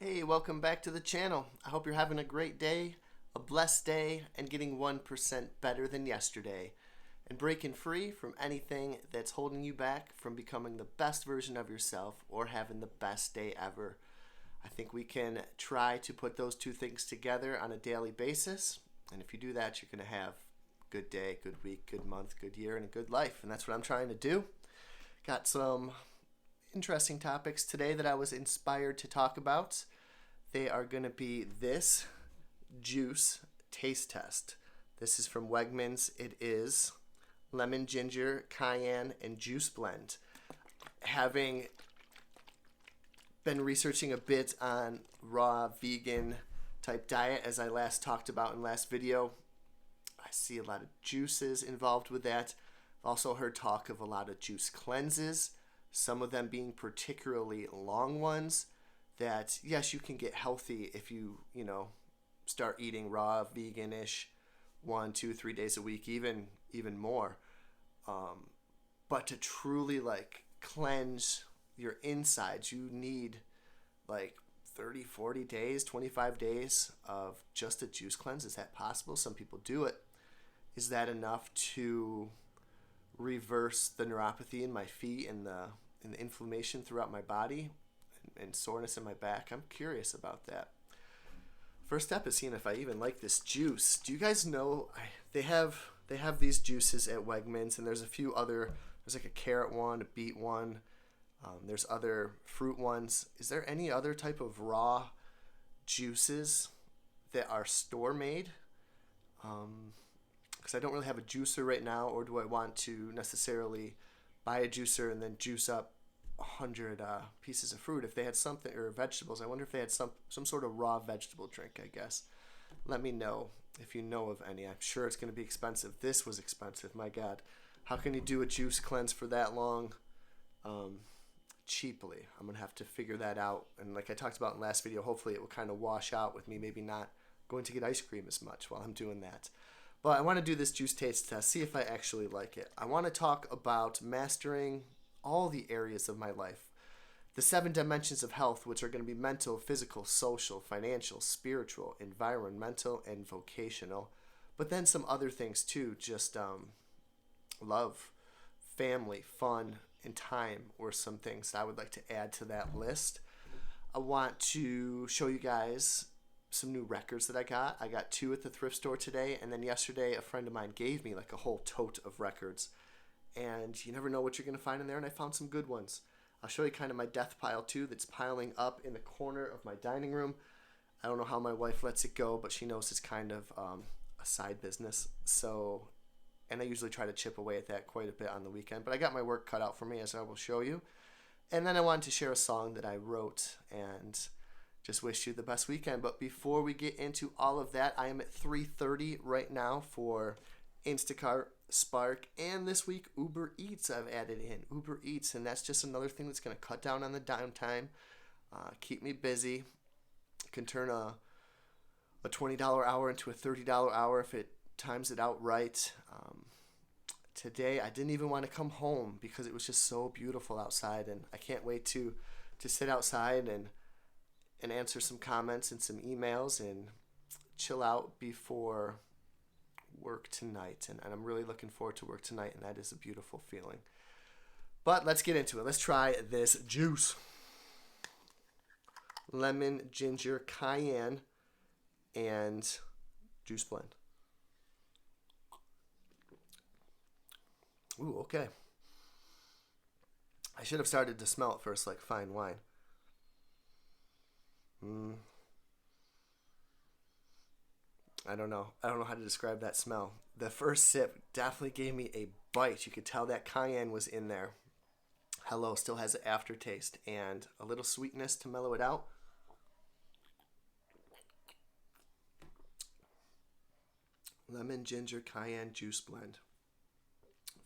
Hey, welcome back to the channel. I hope you're having a great day, a blessed day, and getting 1% better than yesterday, and breaking free from anything that's holding you back from becoming the best version of yourself or having the best day ever. I think we can try to put those two things together on a daily basis, and if you do that, you're going to have a good day, good week, good month, good year, and a good life, and that's what I'm trying to do. Got some interesting topics today that I was inspired to talk about. They are going to be this juice taste test. This is from Wegmans. It is lemon, ginger, cayenne, and juice blend. Having been researching a bit on raw vegan type diet, as I last talked about in last video, I see a lot of juices involved with that. I've also heard talk of a lot of juice cleanses, some of them being particularly long ones that, yes, you can get healthy if you start eating raw veganish 1, 2, 3 days a week, even more. But to truly like cleanse your insides, you need like 30, 40 days, 25 days of just a juice cleanse. Is that possible? Some people do it. Is that enough to reverse the neuropathy in my feet and the inflammation throughout my body and soreness in my back? I'm curious about that. First step is seeing if I even like this juice. Do you guys know they have these juices at Wegmans, and there's a few other. There's like a carrot one, a beet one. There's other fruit ones. Is there any other type of raw juices that are store made? Because I don't really have a juicer right now, or do I want to necessarily buy a juicer and then juice up 100 pieces of fruit? If they had something, or vegetables, I wonder if they had some sort of raw vegetable drink, I guess. Let me know if you know of any. I'm sure it's going to be expensive. This was expensive, my God. How can you do a juice cleanse for that long cheaply? I'm going to have to figure that out. And like I talked about in the last video, hopefully it will kind of wash out with me maybe not going to get ice cream as much while I'm doing that. But I want to do this juice taste test, see if I actually like it. I want to talk about mastering all the areas of my life. The 7 dimensions of health, which are going to be mental, physical, social, financial, spiritual, environmental, and vocational. But then some other things too, just love, family, fun, and time were some things I would like to add to that list. I want to show you guys some new records that I got. I got 2 at the thrift store today, and then yesterday a friend of mine gave me like a whole tote of records. And you never know what you're going to find in there, and I found some good ones. I'll show you kind of my death pile too that's piling up in the corner of my dining room. I don't know how my wife lets it go, but she knows it's kind of a side business. So, and I usually try to chip away at that quite a bit on the weekend. But I got my work cut out for me, as I will show you. And then I wanted to share a song that I wrote and just wish you the best weekend. But before we get into all of that, I am at 3:30 right now for Instacart Spark, and this week Uber Eats I've added in. Uber Eats, and that's just another thing that's going to cut down on the downtime, keep me busy. Can turn a $20 hour into a $30 hour if it times it out right. Today I didn't even want to come home because it was just so beautiful outside, and I can't wait to sit outside and answer some comments and some emails and chill out before work tonight. And I'm really looking forward to work tonight, and that is a beautiful feeling. But let's get into it. Let's try this juice. Lemon, ginger, cayenne, and juice blend. Ooh, okay. I should have started to smell it first like fine wine. Mm, I don't know. I don't know how to describe that smell. The first sip definitely gave me a bite. You could tell that cayenne was in there. Hello still has an aftertaste and a little sweetness to mellow it out. Lemon, ginger, cayenne juice blend.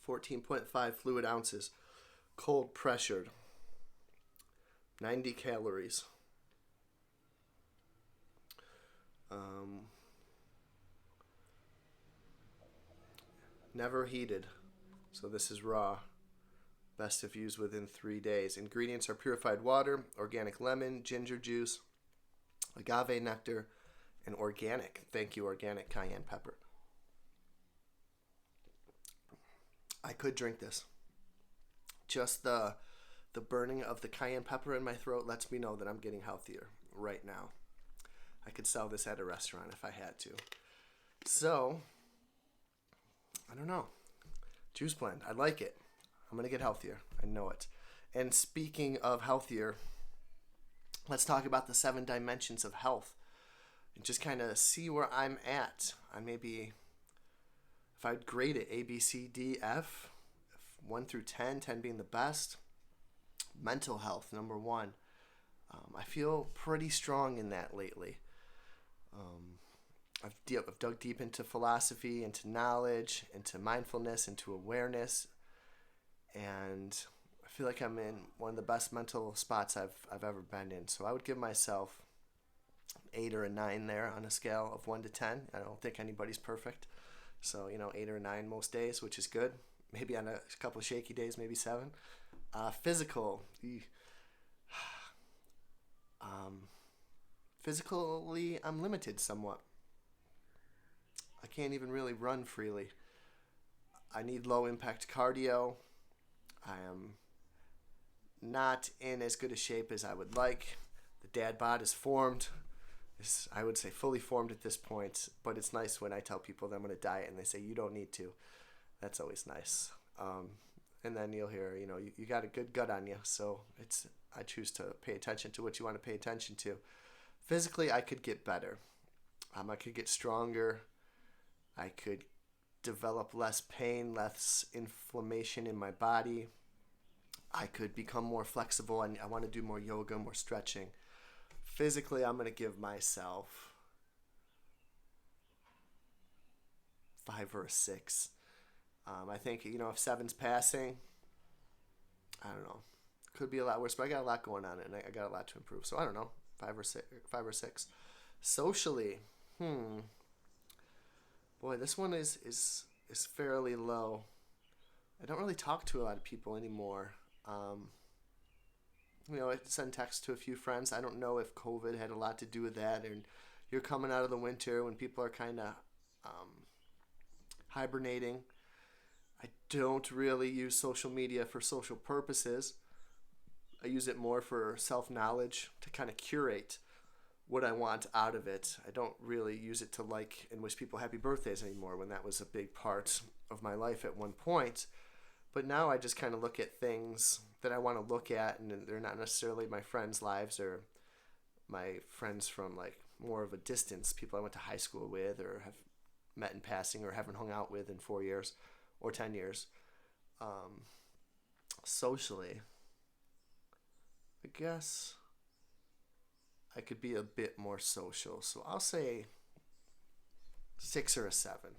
14.5 fluid ounces. Cold pressured. 90 calories. Um, Never heated. So this is raw. Best if used within 3 days. Ingredients are purified water, organic lemon, ginger juice, agave nectar, and organic. Thank you, organic cayenne pepper. I could drink this. Just the burning of the cayenne pepper in my throat lets me know that I'm getting healthier right now. I could sell this at a restaurant if I had to. So, I don't know. Juice blend. I like it. I'm going to get healthier. I know it. And speaking of healthier, let's talk about the 7 dimensions of health and just kind of see where I'm at. I maybe, if I'd grade it A, B, C, D, F, 1 through 10, 10 being the best. Mental health, number 1. I feel pretty strong in that lately. I've dug deep into philosophy, into knowledge, into mindfulness, into awareness, and I feel like I'm in one of the best mental spots I've ever been in. So I would give myself 8 or a 9 there on a scale of 1 to 10. I don't think anybody's perfect, so 8 or 9 most days, which is good. Maybe on a couple of shaky days, maybe 7. Physical. Physically, I'm limited somewhat. I can't even really run freely. I need low impact cardio. I am not in as good a shape as I would like. The dad bod is formed. It's, I would say, fully formed at this point, but it's nice when I tell people that I'm going to diet and they say, you don't need to. That's always nice. And then you'll hear, you got a good gut on you, so I choose to pay attention to what you want to pay attention to. Physically, I could get better. I could get stronger. I could develop less pain, less inflammation in my body. I could become more flexible, and I want to do more yoga, more stretching. Physically, I'm going to give myself 5 or a 6. I think, if 7's passing, I don't know. Could be a lot worse, but I got a lot going on, and I got a lot to improve. So I don't know, 5 or 6. Socially, boy, this one is fairly low. I don't really talk to a lot of people anymore. I send texts to a few friends. I don't know if COVID had a lot to do with that, and you're coming out of the winter when people are kind of hibernating. I don't really use social media for social purposes. I use it more for self-knowledge, to kind of curate what I want out of it. I don't really use it to like and wish people happy birthdays anymore, when that was a big part of my life at one point. But now I just kind of look at things that I want to look at, and they're not necessarily my friends' lives or my friends from like more of a distance, people I went to high school with or have met in passing or haven't hung out with in 4 years or 10 years. Socially, I guess I could be a bit more social. So I'll say 6 or a 7.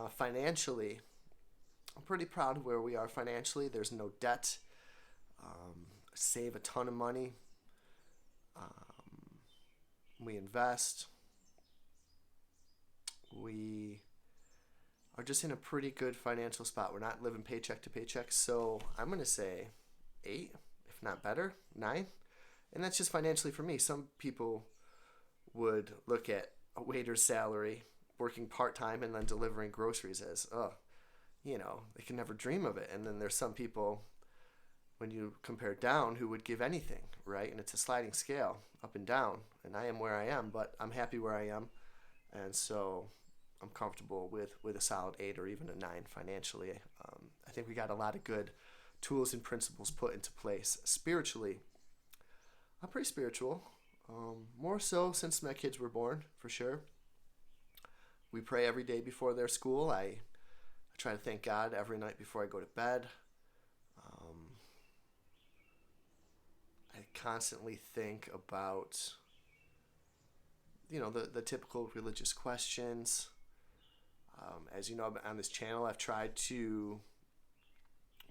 Financially, I'm pretty proud of where we are financially. There's no debt. Save a ton of money. We invest. We are just in a pretty good financial spot. We're not living paycheck to paycheck. So I'm going to say 8, if not better, 9. And that's just financially for me. Some people would look at a waiter's salary, working part-time and then delivering groceries as, they can never dream of it. And then there's some people, when you compare down, who would give anything, right? And it's a sliding scale, up and down. And I am where I am, but I'm happy where I am. And so I'm comfortable with a solid 8 or even a 9 financially. I think we got a lot of good tools and principles put into place. Spiritually, I'm pretty spiritual. More so since my kids were born, for sure. We pray every day before their school. I try to thank God every night before I go to bed. I constantly think about, the typical religious questions. As you know, on this channel, I've tried to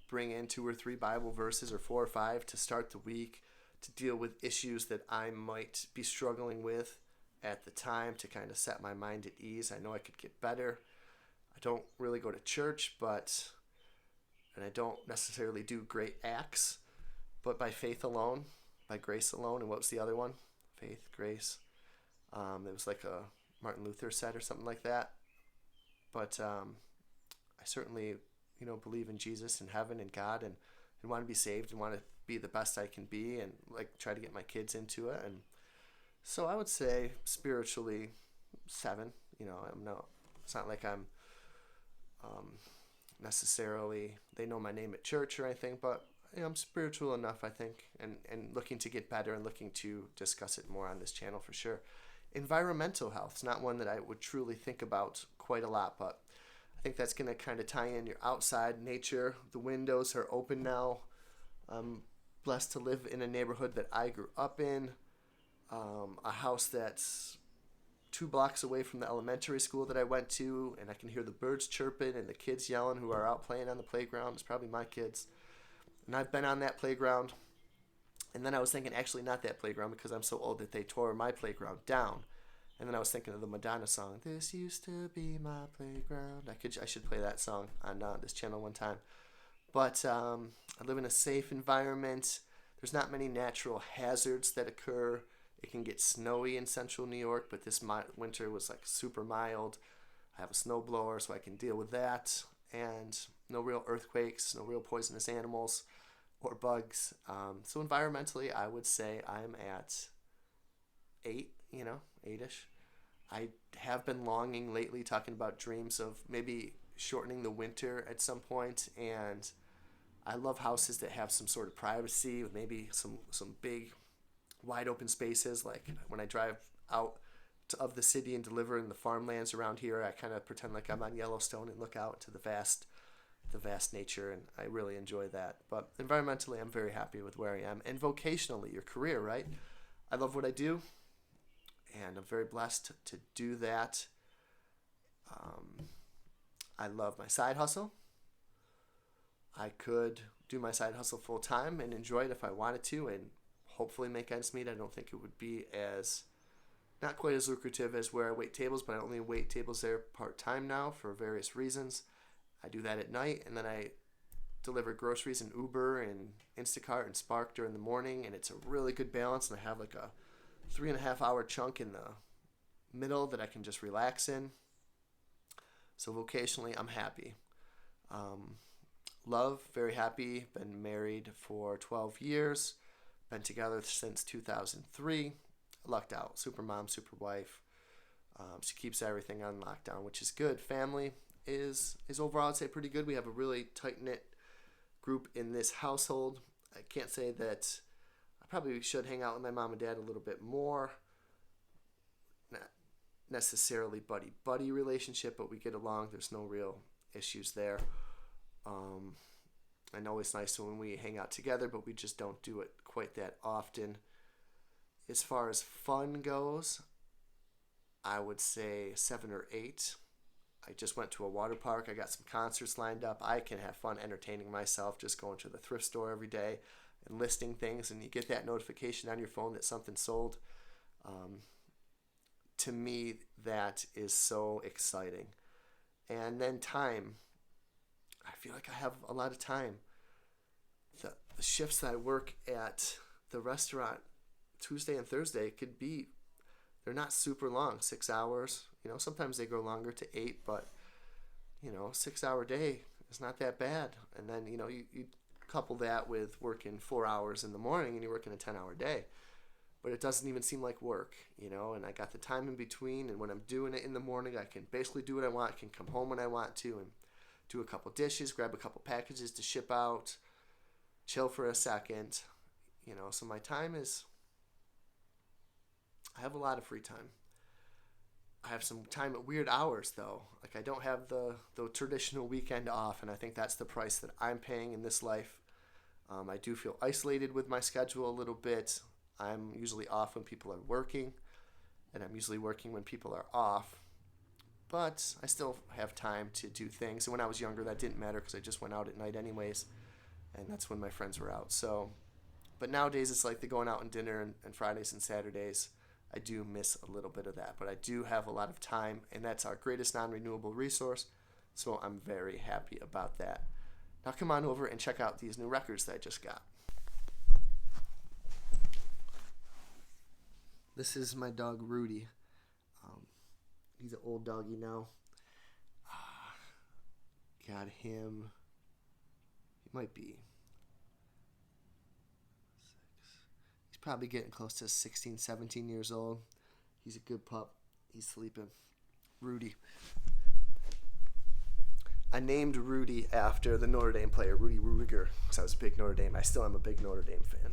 bring in 2 or 3 Bible verses, or 4 or 5, to start the week, to deal with issues that I might be struggling with at the time, to kind of set my mind at ease. I know I could get better. I don't really go to church, and I don't necessarily do great acts, but by faith alone, by grace alone. And what was the other one? Faith, grace. It was like a Martin Luther set or something like that. But I certainly, believe in Jesus and heaven and God, and want to be saved and want to be the best I can be, and like try to get my kids into it. And so I would say spiritually 7. It's not like I'm necessarily, they know my name at church or anything, but I'm spiritual enough, I think, and looking to get better and looking to discuss it more on this channel for sure. Environmental health is not one that I would truly think about quite a lot, but I think that's going to kind of tie in your outside nature. The windows are open now. I'm blessed to live in a neighborhood that I grew up in, a house that's 2 blocks away from the elementary school that I went to, and I can hear the birds chirping and the kids yelling who are out playing on the playground. It's probably my kids. And I've been on that playground. And then I was thinking, actually not that playground, because I'm so old that they tore my playground down. And then I was thinking of the Madonna song, "This used to be my playground." I should play that song on this channel one time. But I live in a safe environment. There's not many natural hazards that occur. It can get snowy in central New York, but this winter was like super mild. I have a snowblower, so I can deal with that. And no real earthquakes, no real poisonous animals or bugs. So environmentally, I would say I'm at 8, 8-ish. I have been longing lately, talking about dreams of maybe shortening the winter at some point, and I love houses that have some sort of privacy, with maybe some big wide open spaces. Like when I drive out of the city and deliver in the farmlands around here, I kind of pretend like I'm on Yellowstone and look out to the vast nature, and I really enjoy that. But environmentally, I'm very happy with where I am. And vocationally, your career, right? I love what I do, and I'm very blessed to do that. I love my side hustle. I could do my side hustle full time and enjoy it if I wanted to, and hopefully make ends meet. I don't think it would be not quite as lucrative as where I wait tables, but I only wait tables there part time now for various reasons. I do that at night, and then I deliver groceries in Uber and Instacart and Spark during the morning, and it's a really good balance. And I have like a 3.5 hour chunk in the middle that I can just relax in. So vocationally, I'm happy. Love, very happy. Been married for 12 years. Been together since 2003. Lucked out. Super mom, super wife. She keeps everything on lockdown, which is good. Family is overall, I'd say, pretty good. We have a really tight-knit group in this household. I can't say that I probably should hang out with my mom and dad a little bit more. Not necessarily buddy relationship, but we get along. There's no real issues there. I know it's nice when we hang out together, but we just don't do it quite that often. As far as fun goes, I would say 7 or 8. I just went to a water park. I got some concerts lined up. I can have fun entertaining myself just going to the thrift store every day and listing things, and you get that notification on your phone that something sold. To me, that is so exciting. And then time. I feel like I have a lot of time. The shifts that I work at the restaurant Tuesday and Thursday they're not super long, 6 hours. Sometimes they go longer to 8, but 6-hour day is not that bad. And then you couple that with working 4 hours in the morning, and you're working a 10-hour day, but it doesn't even seem like work. And I got the time in between, and when I'm doing it in the morning, I can basically do what I want. I can come home when I want to and do a couple dishes, grab a couple packages to ship out, chill for a second. So my time I have a lot of free time. I have some time at weird hours, though. Like, I don't have the traditional weekend off, and I think that's the price that I'm paying in this life. I do feel isolated with my schedule a little bit. I'm usually off when people are working, and I'm usually working when people are off. But I still have time to do things. And when I was younger, that didn't matter because I just went out at night anyways, and that's when my friends were out. But nowadays, it's like the going out and dinner and Fridays and Saturdays. I do miss a little bit of that, but I do have a lot of time, and that's our greatest non-renewable resource, so I'm very happy about that. Now come on over and check out these new records that I just got. This is my dog Rudy. He's an old doggy now. Got him. He might be. He's probably getting close to 16, 17 years old. He's a good pup. He's sleeping. Rudy. I named Rudy after the Notre Dame player, Rudy Rudiger, because I was a big Notre Dame. I still am a big Notre Dame fan.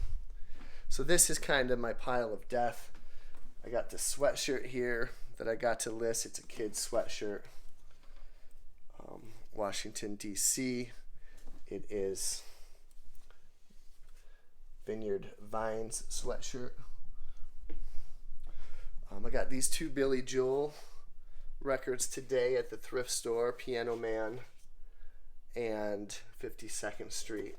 So this is kind of my pile of death. I got this sweatshirt here that I got to list. It's a kid's sweatshirt. Washington, D.C. It is Vineyard Vines sweatshirt. I got these two Billy Joel records today at the thrift store, Piano Man and 52nd Street.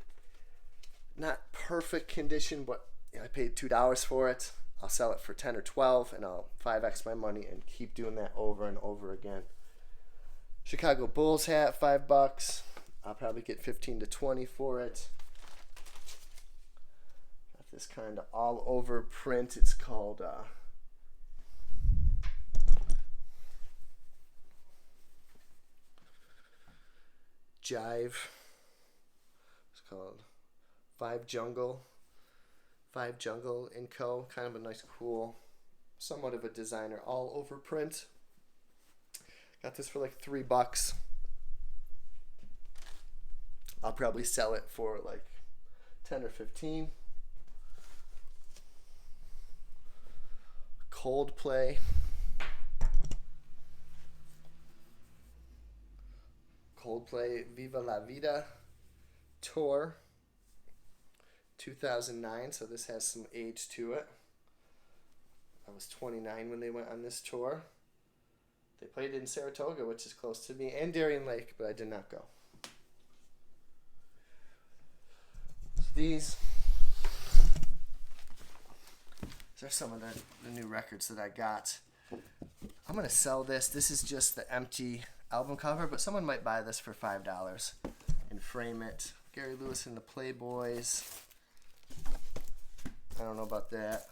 Not perfect condition, but I paid $2 for it. I'll sell it for 10 or 12, and I'll 5x my money and keep doing that over and over again. Chicago Bulls hat, $5. I'll probably get 15 to 20 for it. Got this kind of all over print. It's called Jive. It's called Five Jungle & Co. Kind of a nice, cool, somewhat of a designer all over print. Got this for like $3. I'll probably sell it for like 10 or 15. Coldplay. Viva La Vida tour. 2009, so this has some age to it. I was 29 when they went on this tour. They played in Saratoga, which is close to me, and Darien Lake, but I did not go. So these are some of the new records that I got. I'm going to sell this. This is just the empty album cover, but someone might buy this for $5 and frame it. Gary Lewis and the Playboys. I don't know about that.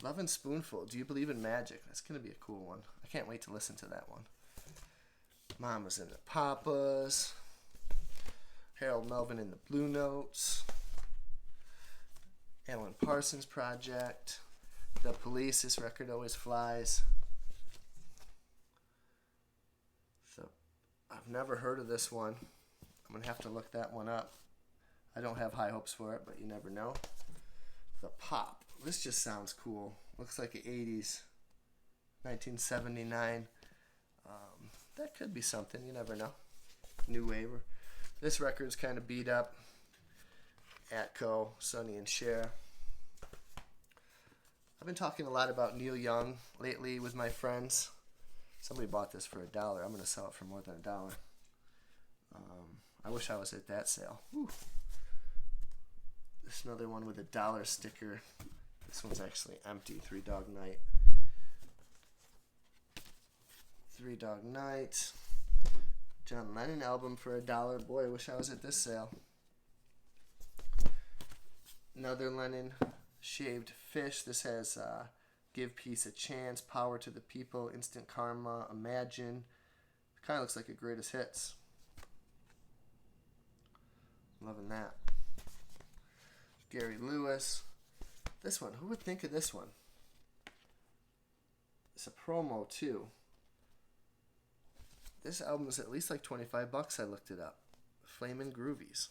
Love and Spoonful. Do You Believe in Magic? That's going to be a cool one. I can't wait to listen to that one. Mamas and the Papas. Harold Melvin and the Blue Notes. Alan Parsons Project. The Police. This record always flies. So I've never heard of this one. I'm going to have to look that one up. I don't have high hopes for it, but you never know. The Pop. This just sounds cool. Looks like the 80s. 1979. That could be something. You never know. New wave. This record's kind of beat up. Atco, Sonny and Cher. I've been talking a lot about Neil Young lately with my friends. Somebody bought this for $1. I'm going to sell it for more than $1. I wish I was at that sale. Whew. This is another one with a $1 sticker. This one's actually empty. Three Dog Night. John Lennon album for $1. Boy, I wish I was at this sale. Another Lennon. Shaved Fish. This has Give Peace a Chance, Power to the People, Instant Karma, Imagine. It kind of looks like a greatest hits. Loving that. Gary Lewis. This one, who would think of this one? It's a promo too. This album is at least like $25. I looked it up. Flamin' Groovies.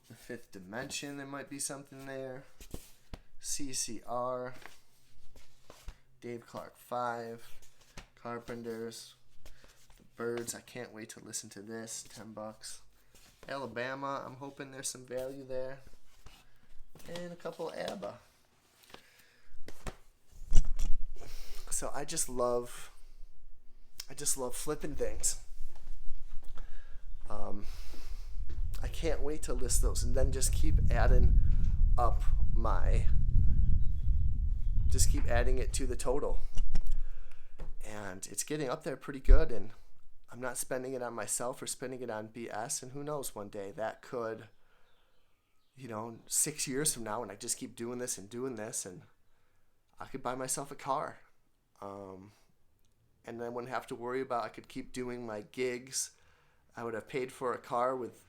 The Fifth Dimension, there might be something there. CCR. Dave Clark 5. Carpenters. The Byrds, I can't wait to listen to this. $10. Alabama, I'm hoping there's some value there. And a couple ABBA. So I just love flipping things. I can't wait to list those and then just keep adding it to the total. And it's getting up there pretty good, and I'm not spending it on myself or spending it on BS, and who knows, one day that could, 6 years from now, and I just keep doing this, and I could buy myself a car. And then I wouldn't have to worry about, I could keep doing my gigs. I would have paid for a car with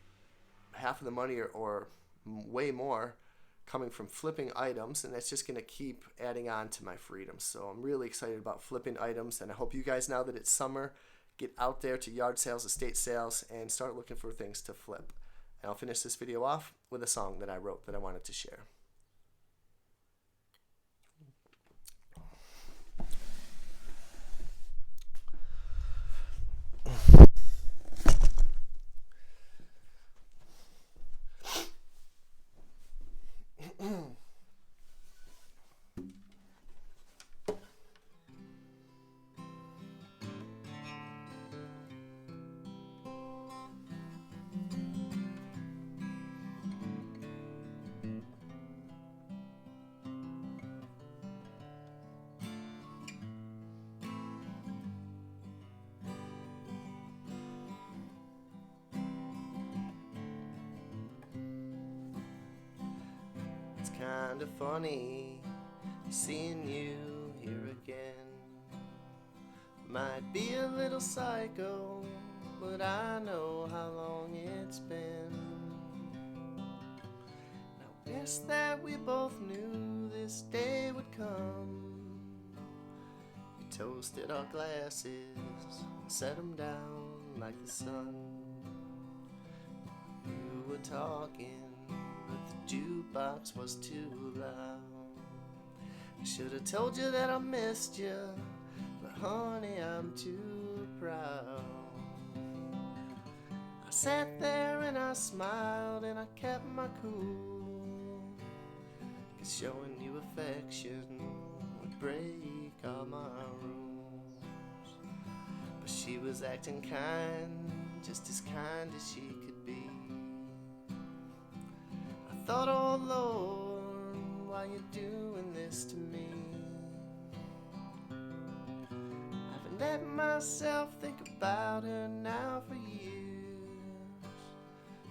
half of the money or way more coming from flipping items, and that's just going to keep adding on to my freedom. So I'm really excited about flipping items, and I hope you guys, now that it's summer, get out there to yard sales, estate sales, and start looking for things to flip. And I'll finish this video off with a song that I wrote that I wanted to share. It's kind of funny seeing you here again. Might be a little psycho, but I know how long it's been. Now guess that we both knew this day would come. We toasted our glasses and set them down like the sun. You were talking, but the jukebox was too loud. I should have told you that I missed you, but honey, I'm too proud. I sat there and I smiled and I kept my cool, 'cause showing you affection would break all my rules. But she was acting kind, just as kind as she could be. I thought, oh Lord, why you doing this to me? I've let myself think about her now for years,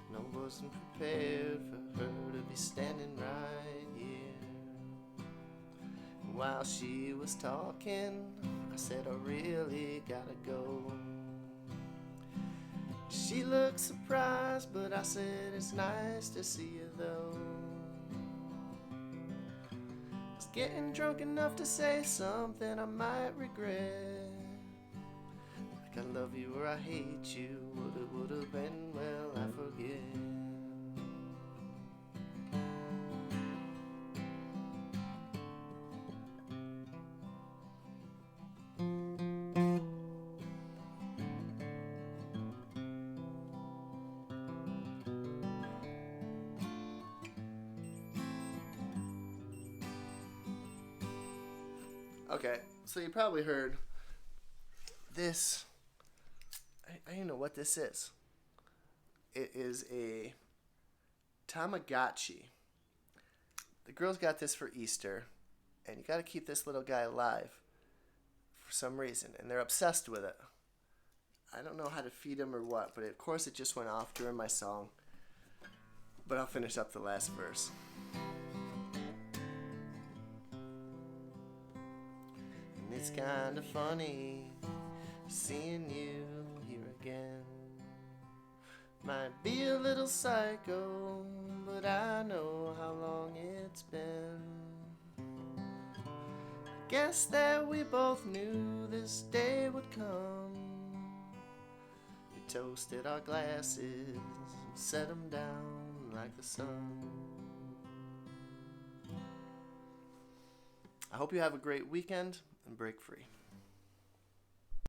and I wasn't prepared for her to be standing right here. And while she was talking, I said, I really gotta go. She looked surprised, but I said, it's nice to see you though. I was getting drunk enough to say something I might regret, like I love you or I hate you, would've been, well, I forget. Okay, so you probably heard this. I don't know what this is. It is a Tamagotchi. The girls got this for Easter, and you got to keep this little guy alive for some reason, and they're obsessed with it. I don't know how to feed him or what, but of course it just went off during my song. But I'll finish up the last verse. It's kind of funny seeing you here again. Might be a little psycho, but I know how long it's been. I guess that we both knew this day would come. We toasted our glasses and set them down like the sun. I hope you have a great weekend and break free.